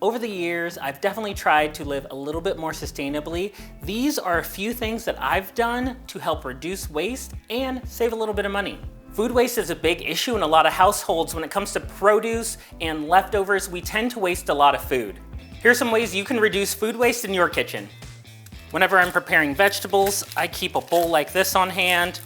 Over the years, I've definitely tried to live a little bit more sustainably. These are a few things that I've done to help reduce waste and save a little bit of money. Food waste is a big issue in a lot of households. When it comes to produce and leftovers, we tend to waste a lot of food. Here's some ways you can reduce food waste in your kitchen. Whenever I'm preparing vegetables, I keep a bowl like this on hand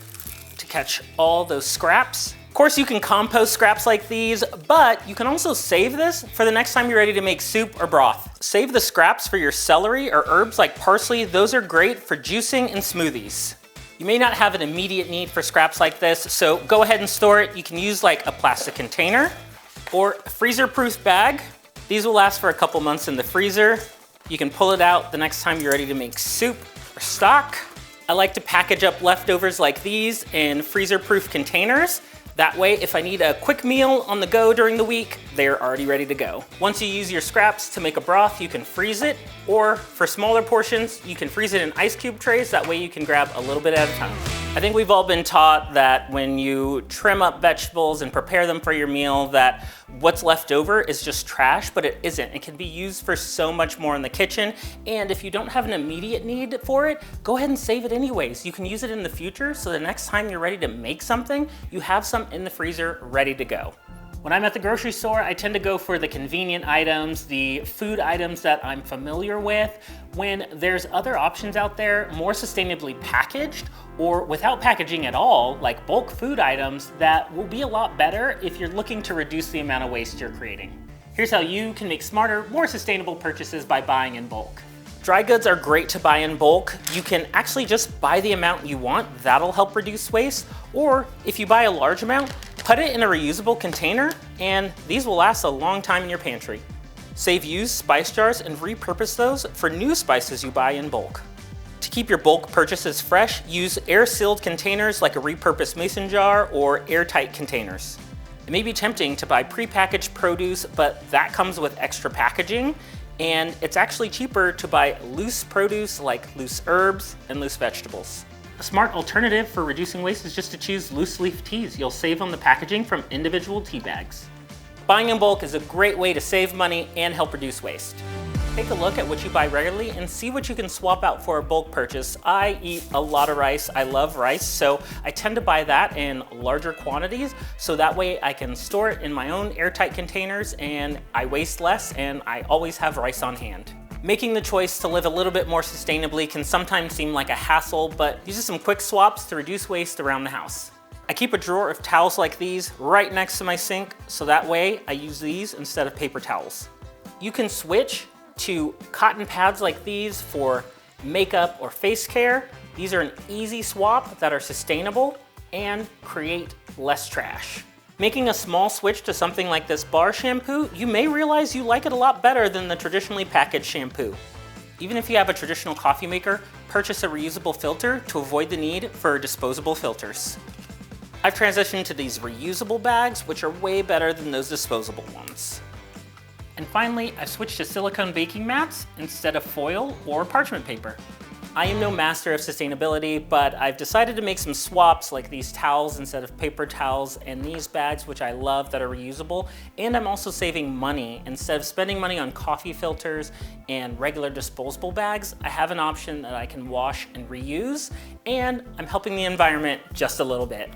to catch all those scraps. Of course, you can compost scraps like these, but you can also save this for the next time you're ready to make soup or broth. Save the scraps for your celery or herbs like parsley. Those are great for juicing and smoothies. You may not have an immediate need for scraps like this, so go ahead and store it. You can use like a plastic container or a freezer-proof bag. These will last for a couple months in the freezer. You can pull it out the next time you're ready to make soup or stock. I like to package up leftovers like these in freezer-proof containers. That way, if I need a quick meal on the go during the week, they're already ready to go. Once you use your scraps to make a broth, you can freeze it, or for smaller portions, you can freeze it in ice cube trays. That way you can grab a little bit at a time. I think we've all been taught that when you trim up vegetables and prepare them for your meal, that what's left over is just trash, but it isn't. It can be used for so much more in the kitchen, and if you don't have an immediate need for it, go ahead and save it anyways. You can use it in the future, so the next time you're ready to make something, you have some in the freezer ready to go. When I'm at the grocery store, I tend to go for the convenient items, the food items that I'm familiar with. When there's other options out there, more sustainably packaged or without packaging at all, like bulk food items, that will be a lot better if you're looking to reduce the amount of waste you're creating. Here's how you can make smarter, more sustainable purchases by buying in bulk. Dry goods are great to buy in bulk. You can actually just buy the amount you want. That'll help reduce waste. Or if you buy a large amount, put it in a reusable container, and these will last a long time in your pantry. Save used spice jars and repurpose those for new spices you buy in bulk. To keep your bulk purchases fresh, use air-sealed containers like a repurposed mason jar or airtight containers. It may be tempting to buy prepackaged produce, but that comes with extra packaging, and it's actually cheaper to buy loose produce like loose herbs and loose vegetables. A smart alternative for reducing waste is just to choose loose leaf teas. You'll save on the packaging from individual tea bags. Buying in bulk is a great way to save money and help reduce waste. Take a look at what you buy regularly and see what you can swap out for a bulk purchase. I eat a lot of rice. I love rice, so I tend to buy that in larger quantities, so that way I can store it in my own airtight containers and I waste less and I always have rice on hand. Making the choice to live a little bit more sustainably can sometimes seem like a hassle, but these are some quick swaps to reduce waste around the house. I keep a drawer of towels like these right next to my sink, so that way I use these instead of paper towels. You can switch to cotton pads like these for makeup or face care. These are an easy swap that are sustainable and create less trash. Making a small switch to something like this bar shampoo, you may realize you like it a lot better than the traditionally packaged shampoo. Even if you have a traditional coffee maker, purchase a reusable filter to avoid the need for disposable filters. I've transitioned to these reusable bags, which are way better than those disposable ones. And finally, I've switched to silicone baking mats instead of foil or parchment paper. I am no master of sustainability, but I've decided to make some swaps like these towels instead of paper towels and these bags, which I love, that are reusable. And I'm also saving money. Instead of spending money on coffee filters and regular disposable bags, I have an option that I can wash and reuse, and I'm helping the environment just a little bit.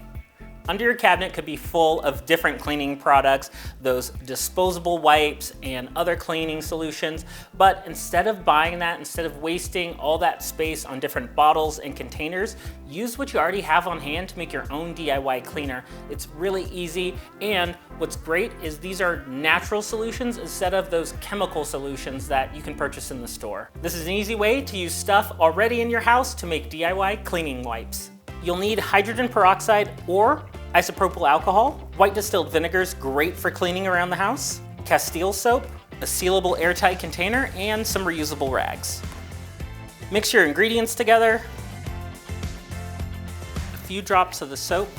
Under your cabinet could be full of different cleaning products, those disposable wipes and other cleaning solutions, but instead of buying that, instead of wasting all that space on different bottles and containers, use what you already have on hand to make your own DIY cleaner. It's really easy, and what's great is these are natural solutions instead of those chemical solutions that you can purchase in the store. This is an easy way to use stuff already in your house to make DIY cleaning wipes. You'll need hydrogen peroxide or isopropyl alcohol. White distilled vinegar is great for cleaning around the house. Castile soap, a sealable airtight container, and some reusable rags. Mix your ingredients together. A few drops of the soap.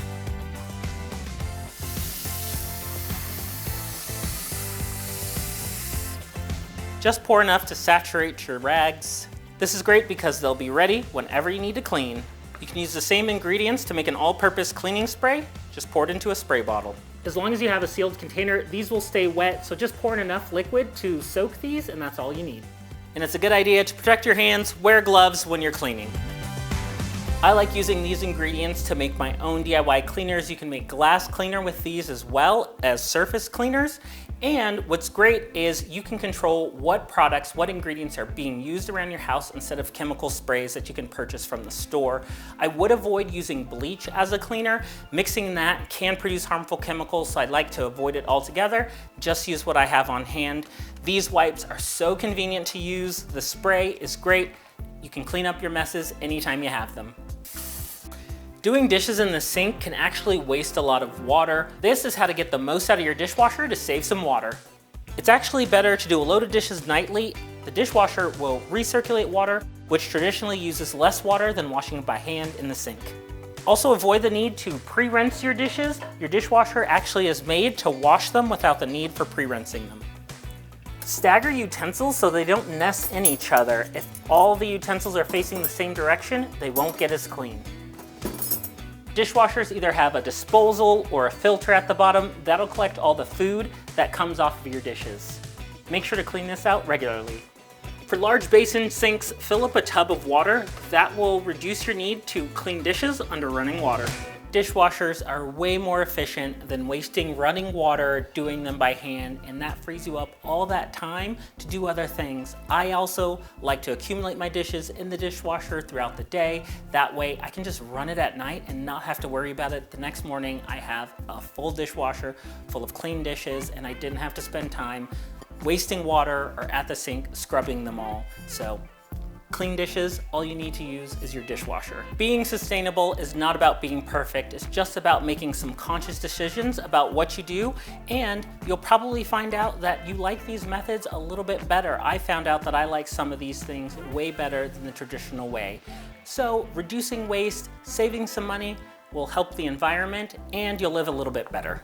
Just pour enough to saturate your rags. This is great because they'll be ready whenever you need to clean. You can use the same ingredients to make an all-purpose cleaning spray. Just pour it into a spray bottle. As long as you have a sealed container, these will stay wet, so just pour in enough liquid to soak these, and that's all you need. And it's a good idea to protect your hands, wear gloves when you're cleaning. I like using these ingredients to make my own DIY cleaners. You can make glass cleaner with these as well as surface cleaners. And what's great is you can control what products, what ingredients are being used around your house instead of chemical sprays that you can purchase from the store. I would avoid using bleach as a cleaner. Mixing that can produce harmful chemicals, so I'd like to avoid it altogether. Just use what I have on hand. These wipes are so convenient to use. The spray is great. You can clean up your messes anytime you have them. Doing dishes in the sink can actually waste a lot of water. This is how to get the most out of your dishwasher to save some water. It's actually better to do a load of dishes nightly. The dishwasher will recirculate water, which traditionally uses less water than washing by hand in the sink. Also avoid the need to pre-rinse your dishes. Your dishwasher actually is made to wash them without the need for pre-rinsing them. Stagger utensils so they don't nest in each other. If all the utensils are facing the same direction, they won't get as clean. Dishwashers either have a disposal or a filter at the bottom that'll collect all the food that comes off of your dishes. Make sure to clean this out regularly. For large basin sinks, fill up a tub of water. That will reduce your need to clean dishes under running water. Dishwashers are way more efficient than wasting running water doing them by hand, and that frees you up all that time to do other things. I also like to accumulate my dishes in the dishwasher throughout the day. That way I can just run it at night and not have to worry about it. The next morning I have a full dishwasher full of clean dishes, and I didn't have to spend time wasting water or at the sink scrubbing them all. So clean dishes, all you need to use is your dishwasher. Being sustainable is not about being perfect. It's just about making some conscious decisions about what you do, and you'll probably find out that you like these methods a little bit better. I found out that I like some of these things way better than the traditional way. So reducing waste, saving some money will help the environment, and you'll live a little bit better.